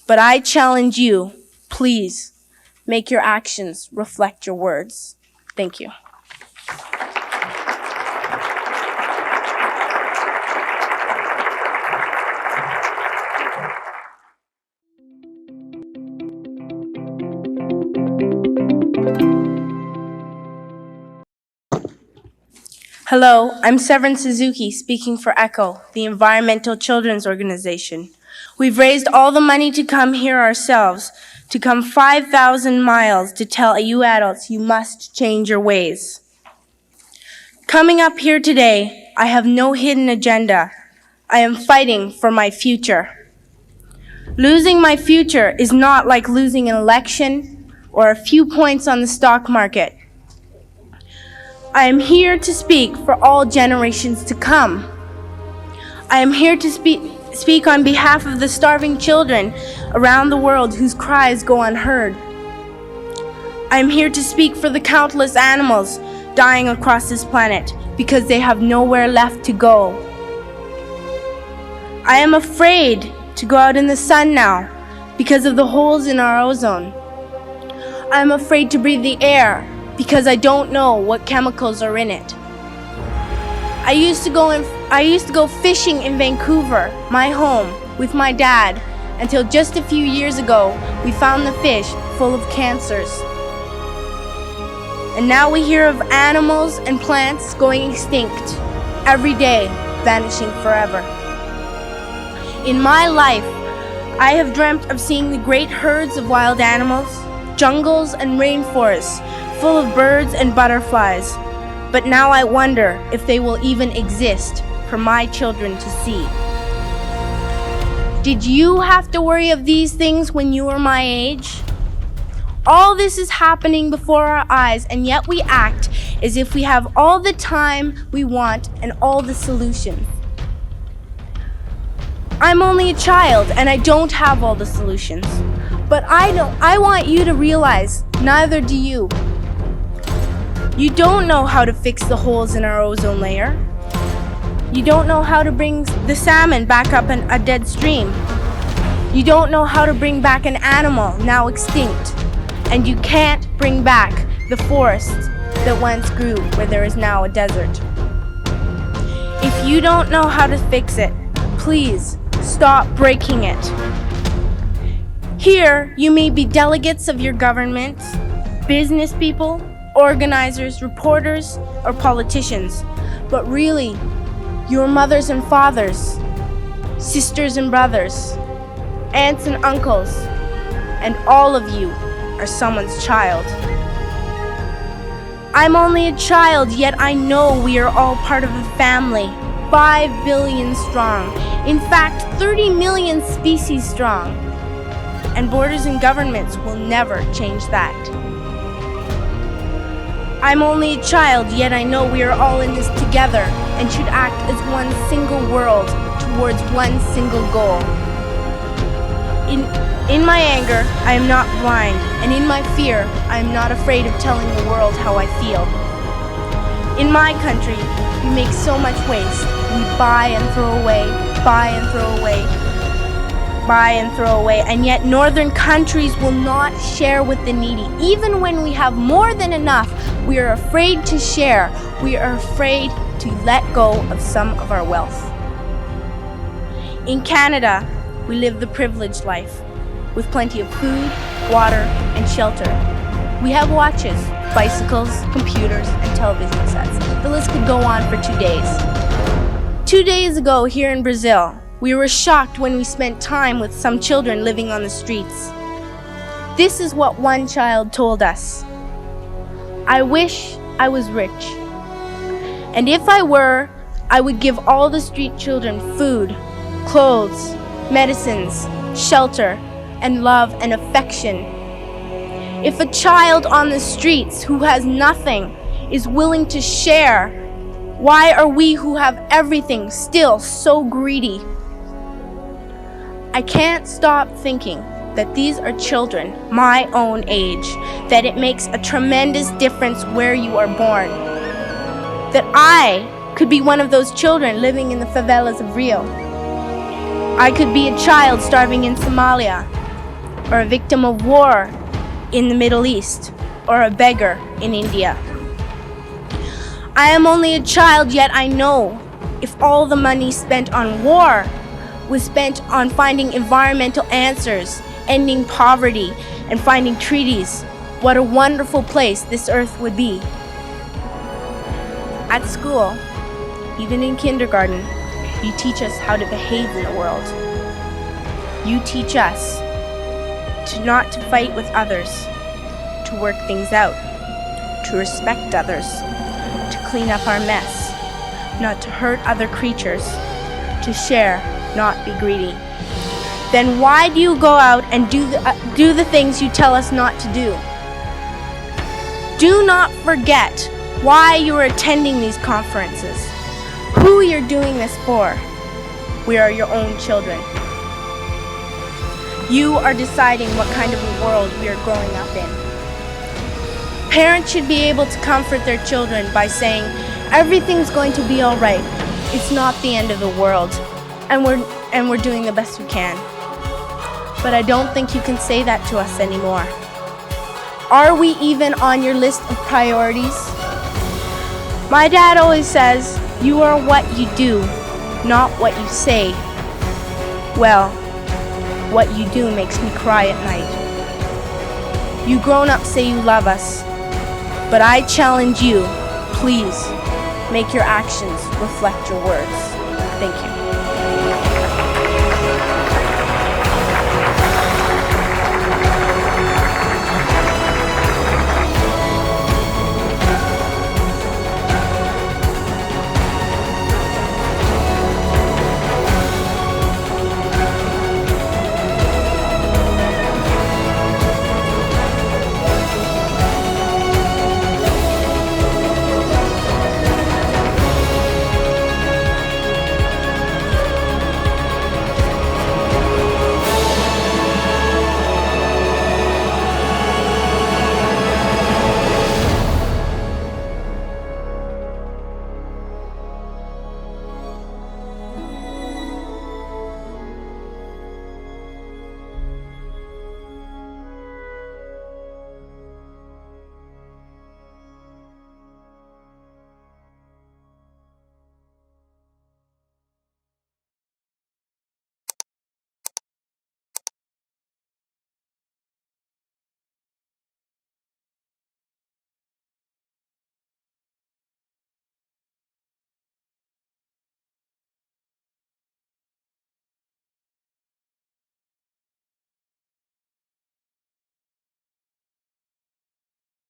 But I challenge you, please, make your actions reflect your words. Thank you. Hello, I'm Severin Suzuki, speaking for ECHO, the Environmental Children's Organization. We've raised all the money to come here ourselves, to come 5,000 miles to tell you adults you must change your ways. Coming up here today, I have no hidden agenda. I am fighting for my future. Losing my future is not like losing an election or a few points on the stock market. I am here to speak for all generations to come. I am here to speak on behalf of the starving children around the world whose cries go unheard. I am here to speak for the countless animals dying across this planet because they have nowhere left to go. I am afraid to go out in the sun now because of the holes in our ozone. I am afraid to breathe the air because I don't know what chemicals are in it. I used to go fishing in Vancouver, my home, with my dad, until just a few years ago we found the fish full of cancers. And now we hear of animals and plants going extinct, every day vanishing forever. In my life, I have dreamt of seeing the great herds of wild animals, jungles and rainforests full of birds and butterflies, but now I wonder if they will even exist for my children to see. Did you have to worry of these things when you were my age? All this is happening before our eyes, and yet we act as if we have all the time we want and all the solutions. I'm only a child and I don't have all the solutions, but I want you to realize neither do you. You don't know how to fix the holes in our ozone layer. You don't know how to bring the salmon back up a dead stream. You don't know how to bring back an animal now extinct. And you can't bring back the forests that once grew where there is now a desert. If you don't know how to fix it, please stop breaking it. Here, you may be delegates of your government, business people, organizers, reporters, or politicians, but really, your mothers and fathers, sisters and brothers, aunts and uncles, and all of you are someone's child. I'm only a child, yet I know we are all part of a family, 5 billion strong, in fact 30 million species strong, and borders and governments will never change that. I'm only a child, yet I know we are all in this together and should act as one single world towards one single goal. In my anger, I am not blind, and in my fear, I am not afraid of telling the world how I feel. In my country, we make so much waste. We buy and throw away, buy and throw away, buy and throw away, and yet northern countries will not share with the needy. Even when we have more than enough, we are afraid to share. We are afraid to let go of some of our wealth. In Canada, we live the privileged life, with plenty of food, water, and shelter. We have watches, bicycles, computers, and television sets. The list could go on for 2 days. 2 days ago here in Brazil, we were shocked when we spent time with some children living on the streets. This is what one child told us. I wish I was rich. And if I were, I would give all the street children food, clothes, medicines, shelter, and love and affection. If a child on the streets who has nothing is willing to share, why are we who have everything still so greedy? I can't stop thinking that these are children my own age, that it makes a tremendous difference where you are born. That I could be one of those children living in the favelas of Rio. I could be a child starving in Somalia, or a victim of war in the Middle East, or a beggar in India. I am only a child, yet I know if all the money spent on war was spent on finding environmental answers, ending poverty, and finding treaties, what a wonderful place this earth would be. At school, even in kindergarten, you teach us how to behave in the world. You teach us not to fight with others, to work things out, to respect others, to clean up our mess, not to hurt other creatures, to share, not be greedy. Then why do you go out and do the things you tell us not to do? Do not forget why you are attending these conferences, who you're doing this for. We are your own children. You are deciding what kind of a world we are growing up in. Parents should be able to comfort their children by saying, everything's going to be all right. It's not the end of the world, and we're doing the best we can. But I don't think you can say that to us anymore. Are we even on your list of priorities? My dad always says, you are what you do, not what you say. Well, what you do makes me cry at night. You grown-ups say you love us, but I challenge you, please, make your actions reflect your words. Thank you.